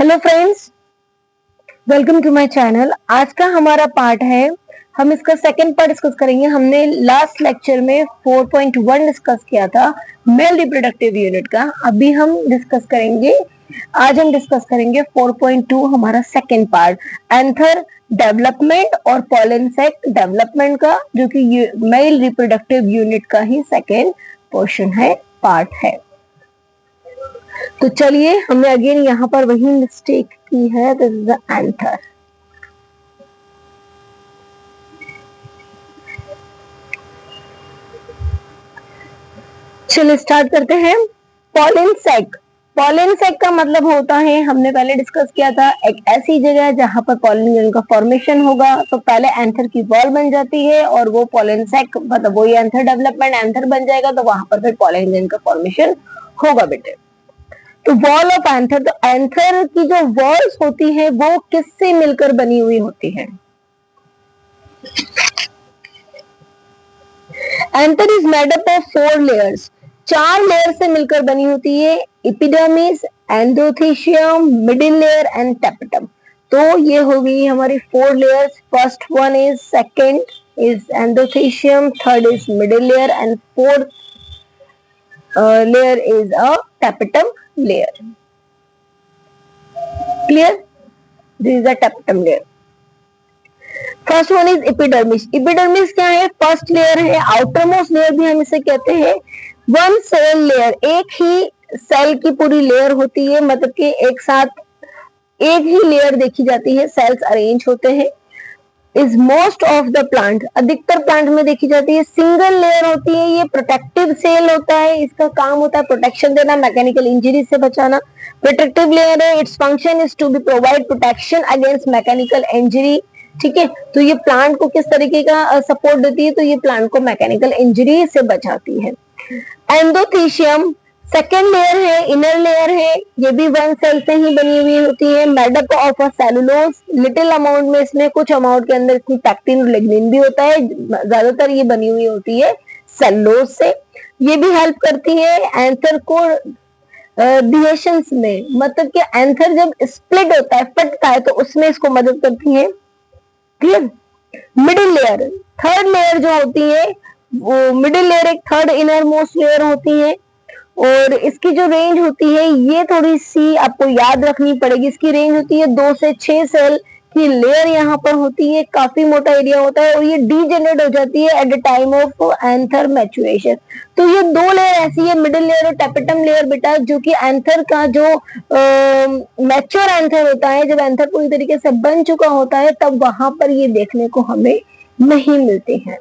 Hello friends, welcome to my channel. आज का हमारा पार्ट है, हम इसका सेकंड पार्ट डिस्कस करेंगे। हमने लास्ट लेक्चर में 4.1 डिस्कस किया था मेल रिप्रोडक्टिव यूनिट का। अभी हम डिस्कस करेंगे, आज हम डिस्कस करेंगे 4.2 हमारा सेकंड पार्ट, एंथर डेवलपमेंट और पॉलन सेक डेवलपमेंट का, जो कि मेल रिप्रोडक्टिव यूनिट का ही सेकंड पोर्शन है, पार्ट है। तो चलिए, हमने अगेन यहाँ पर वही मिस्टेक की है, दिस इज द एंथर। चलिए स्टार्ट करते हैं। पॉलन सेक। पॉलन सेक का मतलब होता है, हमने पहले डिस्कस किया था, एक ऐसी जगह जहां पर पॉलन ग्रेन का फॉर्मेशन होगा। तो पहले एंथर की वॉल बन जाती है और वो पॉलन सेक, मतलब वही एंथर डेवलपमेंट, एंथर बन जाएगा, तो वहां पर फिर पॉलन ग्रेन का फॉर्मेशन होगा बेटे। तो वॉल ऑफ एंथर, तो एंथर की जो वॉल्स होती है वो किससे मिलकर बनी हुई होती है? Anther is made up of 4 layers, 4 layer से मिलकर बनी होती है। Epidermis, endothecium, middle layer and tapetum. तो ये हो गई हमारी 4 layers. First one is, second is endothecium, third is middle layer and fourth layer is a tapetum layer. Clear? This is a tapetum layer. First one is epidermis. Epidermis क्या है? First layer है, outermost layer भी हम इसे कहते हैं। One cell layer, एक ही cell की पूरी लेयर होती है, मतलब कि एक साथ एक ही लेयर देखी जाती है, सेल्स अरेंज होते हैं। Is most of the plant, अधिकतर प्लांट में देखी जाती है। सिंगल लेयर होती है, ये प्रोटेक्टिव सेल होता है, इसका काम होता है प्रोटेक्शन देना, मैकेनिकल इंजरी से बचाना। प्रोटेक्टिव लेयर है, its function is to be provide protection against mechanical injury. ठीक है, तो ये प्लांट को किस तरीके का सपोर्ट देती है? तो ये प्लांट को मैकेनिकल इंजरी से बचाती है। एंडोथेशियम सेकेंड लेयर है, इनर लेयर है, ये भी वन सेल से ही बनी हुई होती है। Made up of a cellulose, little amount में इसमें, कुछ अमाउंट के अंदर इसमें पैक्टिन और लिग्निन भी होता है, ज्यादातर ये बनी हुई होती है सेलुलोज से। ये भी हेल्प करती है एंथर को डिहेशंस में, मतलब कि एंथर जब स्प्लिट होता है, फटता है, तो उसमें इसको मदद करती है। Clear? Middle layer, third layer जो होती है, वो मिडिल लेयर एक थर्ड इनर मोस्ट लेयर होती है, और इसकी जो रेंज होती है, ये थोड़ी सी आपको याद रखनी पड़ेगी। इसकी रेंज होती है 2 से 6 सेल की लेयर यहाँ पर होती है, काफी मोटा एरिया होता है, और ये डीजेनरेट हो जाती है at the time of anther maturation. तो ये 2 लेयर ऐसी है, मिडिल लेयर और टेपेटम लेयर बेटा, जो कि एंथर का जो मैच्योर एंथर होता है, जब एंथर पूरी तरीके से बन चुका होता है, तब वहां पर ये देखने को हमें नहीं मिलते हैं।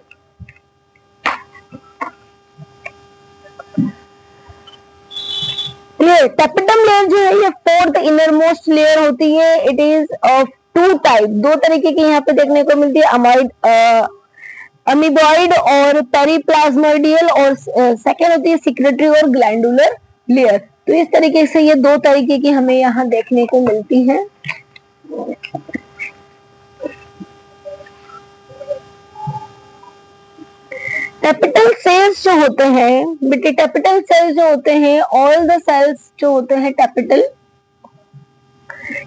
टेपेटम लेयर जो है, ये फोर्थ इनर मोस्ट लेयर होती है। इट इज ऑफ 2 टाइप, 2 तरीके की यहाँ पे देखने को मिलती है, अमीबॉइड और पेरिप्लाज्मोइडियल, और सेकेंड होती है सिक्रेटरी और ग्लैंडुलर लेयर। तो इस तरीके से ये 2 तरीके की हमें यहाँ देखने को मिलती है। कैपिटल सेल्स जो होते हैं बेटे, कैपिटल सेल्स जो होते हैं, ऑल द सेल्स जो होते हैं कैपिटल,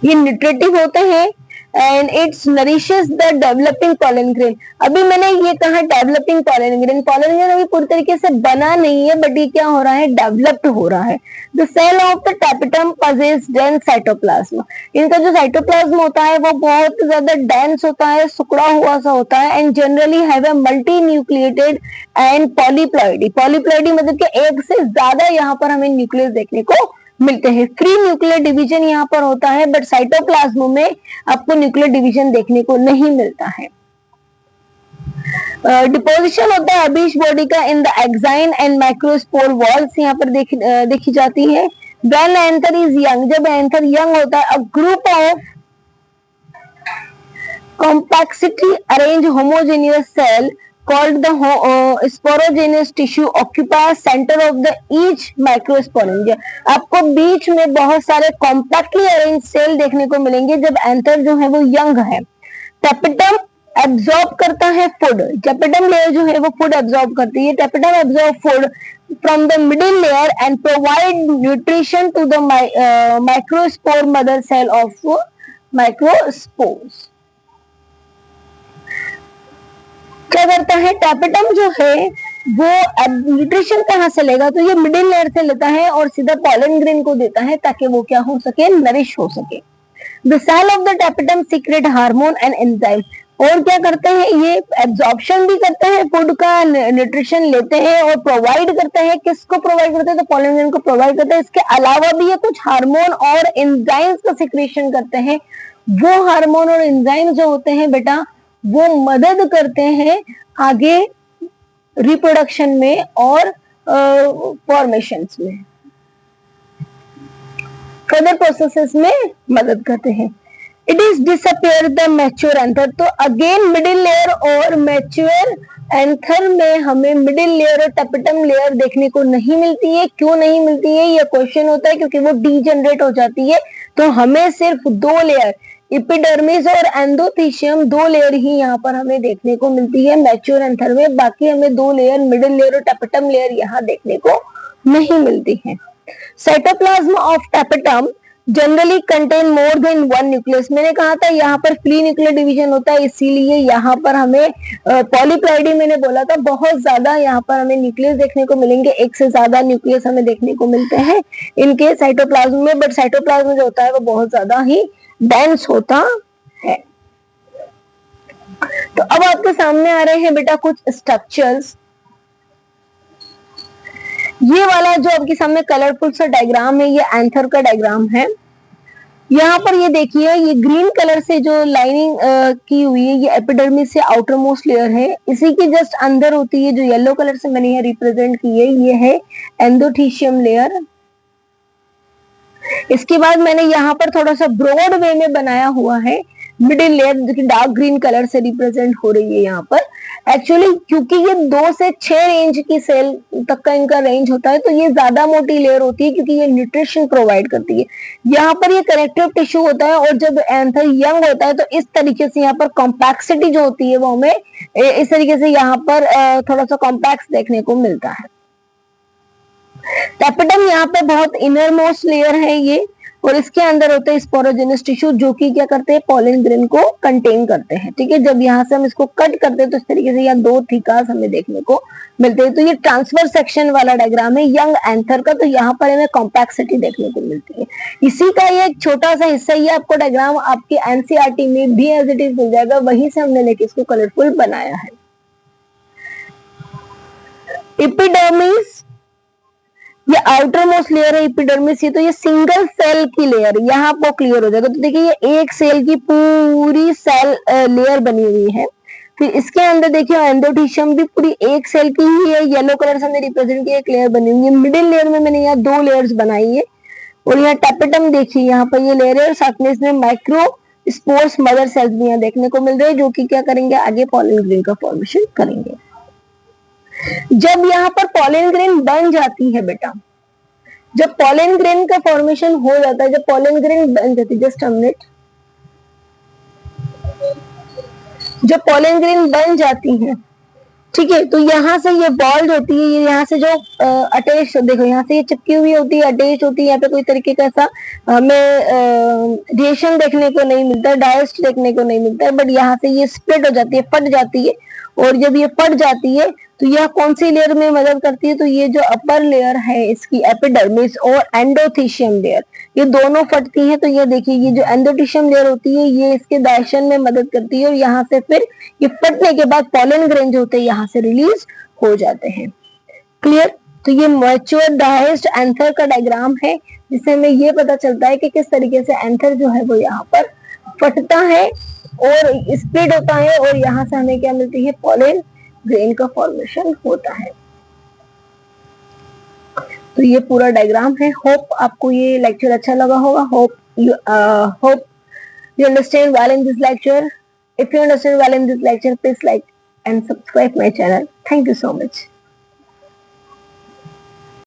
ये न्यूट्रिटिव होते हैं and it's nourishes the developing pollen grain. अभी मैंने ये कहा developing pollen grain, pollen grain अभी पूरी तरीके से बना नहीं है, बट ये क्या हो रहा है? डेवलप्ड हो रहा है। The cell of the tapetum possesses dense cytoplasm. इनका जो साइटोप्लाज्म होता है वो बहुत ज्यादा डेंस होता है, सुकड़ा हुआ सा होता है, and generally have a multi nucleated and polyploidy. Polyploidy मतलब कि एक से ज्यादा यहाँ पर हमें न्यूक्लियस देखने को मिलते हैं। फ्री न्यूक्लियर डिवीजन यहाँ पर होता है, बट साइटोप्लाज्म में आपको न्यूक्लियर डिवीजन देखने को नहीं मिलता है। डिपोजिशन होता है अबीश बॉडी का in the exine and microspore walls, यहाँ पर देखी जाती है। व्हेन एंथर इज यंग, जब एंथर यंग होता है, a group of compactly arrange homogeneous cell called the sporogenous tissue occupies center of the each microsporangia। आपको बीच में बहुत सारे कॉम्पैक्टली अरेंज सेल देखने को मिलेंगे जब एंथर जो है वो यंग है। टेपेटम एब्जॉर्ब करता है फूड, टेपेटम लेयर जो है वो फूड एब्जॉर्ब करती है। Tapetum absorb food from the middle layer and provide nutrition to the microspore mother cell of microspores. क्या करता है टैपेटम जो है वो न्यूट्रिशन कहाँ से लेगा, तो ये मिडिल लेयर से लेता है और सीधा पॉलन ग्रेन को देता है ताकि वो क्या हो सके, नरिश हो सके. The cell of the tapetum secrete hormone and enzyme. और क्या करते हैं ये, एब्जॉर्प्शन भी करते हैं फूड का, न्यूट्रिशन लेते हैं और प्रोवाइड करते हैं. किसको प्रोवाइड करते हैं, तो पॉलन ग्रेन को प्रोवाइड करते हैं. इसके अलावा भी ये कुछ हार्मोन और एंजाइम्स का सिक्रेशन करते हैं. वो हार्मोन और एंजाइम जो होते हैं बेटा वो मदद करते हैं आगे रिप्रोडक्शन में और फॉर्मेशंस में, फर्दर प्रोसेसेस में मदद करते हैं. It is disappear the mature anther. तो अगेन मिडिल लेयर और मैच्योर एंथर में हमें मिडिल लेयर और टैपेटम लेयर देखने को नहीं मिलती है. क्यों नहीं मिलती है ये क्वेश्चन होता है, क्योंकि वो डीजनरेट हो जाती है. तो हमें सिर्फ दो लेयर, एपिडर्मिस और एंडोथीशियम, दो लेयर ही यहाँ पर हमें देखने को मिलती है मैच्योर एंथर में. बाकी हमें दो लेयर, मिडिल लेयर और टैपेटम लेयर यहाँ देखने को नहीं मिलती है. Cytoplasm of tapetum generally contain more than one nucleus. मैंने कहा था यहाँ पर फ्री न्यूक्लियर डिवीजन होता है, इसीलिए यहाँ पर हमें पॉलीप्लाइडी मैंने बोला था बहुत ज्यादा यहाँ पर हमें न्यूक्लियस देखने को मिलेंगे. एक से ज्यादा न्यूक्लियस हमें देखने को मिलते हैं इनके साइटोप्लाज्म में. बट साइटोप्लाज्म जो होता है वो बहुत ज्यादा ही डेंस होता है. तो अब आपके सामने आ रहे हैं बेटा कुछ स्ट्रक्चर्स. ये वाला जो आपके सामने कलरफुल सा डायग्राम है ये एंथर का डायग्राम है. यहाँ पर ये देखिए ये ग्रीन कलर से जो लाइनिंग की हुई है ये एपिडर्मिस से आउटर मोस्ट लेयर है. इसी के जस्ट अंदर होती है जो येलो कलर से मैंने यहाँ रिप्रेजेंट की है, ये है एंडोथीशियम लेयर. इसके बाद मैंने यहाँ पर थोड़ा सा ब्रॉड वे में बनाया हुआ है मिडिल लेयर जो कि डार्क ग्रीन कलर से रिप्रेजेंट हो रही है यहाँ पर. एक्चुअली क्योंकि ये 2 से 6 रेंज की सेल तक का इनका रेंज होता है तो ये ज्यादा मोटी लेयर होती है क्योंकि ये न्यूट्रिशन प्रोवाइड करती है. यहाँ पर ये कनेक्टिव टिश्यू होता है और जब एंथर यंग होता है तो इस तरीके से यहाँ पर कॉम्पैक्सिटी जो होती है वो हमें इस तरीके से यहाँ पर थोड़ा सा कॉम्पैक्स देखने को मिलता है. टैपेटम यहाँ पे बहुत इनर मोस्ट लेयर है ये और इसके अंदर होते हैं स्पोरोजेनस टिश्यू जो कि क्या करते हैं पॉलन ग्रेन को कंटेन करते हैं. ठीक है, जब यहाँ से हम इसको कट करते हैं तो इस तरीके से यहाँ 2 थिकास हमें देखने को मिलते हैं. तो ये ट्रांसफर सेक्शन वाला डायग्राम है यंग एंथर का. तो यहाँ पर हमें कॉम्पैक्सिटी देखने को मिलती है. इसी का ये एक छोटा सा हिस्सा ही आपको डायग्राम आपके एनसीईआरटी में भी एज इट इज मिल जाएगा, वहीं से हमने लेके इसको कलरफुल बनाया है. एपिडर्मिस ये आउटर मोस्ट लेयर है एपिडर्मिस. ये तो ये सिंगल सेल की लेयर यहाँ आपको क्लियर हो जाएगा. तो देखिए ये एक सेल की पूरी सेल लेयर बनी हुई है. फिर इसके अंदर देखिए एंडोथीशियम भी पूरी एक सेल की ही है, येलो कलर से हमने रिप्रेजेंट किया, एक लेयर बनी हुई है. मिडिल लेयर में मैंने यहाँ 2 लेयर्स बनाई है और यहाँ टैपेटम देखिए यहाँ पर ये लेयर है और साथ में इसमें माइक्रो स्पोर्स मदर सेल्स भी यहाँ देखने को मिल रहे हैं जो कि क्या करेंगे आगे पॉलन ग्रेन का फॉर्मेशन करेंगे. जब यहाँ पर पॉलन ग्रेन बन जाती है बेटा, जब पॉलन ग्रेन का फॉर्मेशन हो जाता है, जब पॉलन ग्रेन बन जाती है, जस्ट अ मिनट, जब पॉलन ग्रेन बन जाती है ठीक है, तो यहाँ से ये बॉल्ड होती है, ये यहाँ से जो अटैच देखो यहाँ से ये चिपकी हुई होती है, अटैच होती है. यहाँ पे कोई तरीके का ऐसा हमें रिएक्शन देखने को नहीं मिलता है, डाइजेस्ट देखने को नहीं मिलता है. बट यहाँ से ये स्प्लिट हो जाती है, फट जाती है. और जब ये फट जाती है तो यह कौन सी लेयर में मदद करती है, तो ये जो अपर लेयर है इसकी एपिडर्मिस और एंडोथीशियम लेयर ये दोनों फटती हैं. तो ये देखिए ये जो एंडोथीशियम लेयर होती है ये इसके डाइजेशन में मदद करती है और यहाँ से फिर ये फटने के बाद पॉलन ग्रेन जो होते हैं यहाँ से रिलीज हो जाते हैं. क्लियर. तो ये मैच्योर डाइजेस्ट एंथर का डायग्राम है जिससे हमें ये पता चलता है कि किस तरीके से एंथर जो है वो यहाँ पर फटता है और स्प्लिट होता है और यहाँ से हमें क्या मिलती है पॉलन ग्रेन का फॉर्मेशन होता है. तो ये पूरा डायग्राम है. होप आपको ये लेक्चर अच्छा लगा होगा. Hope you understand well in this lecture. If you understand well in this lecture, please like and subscribe my channel. Thank you so much.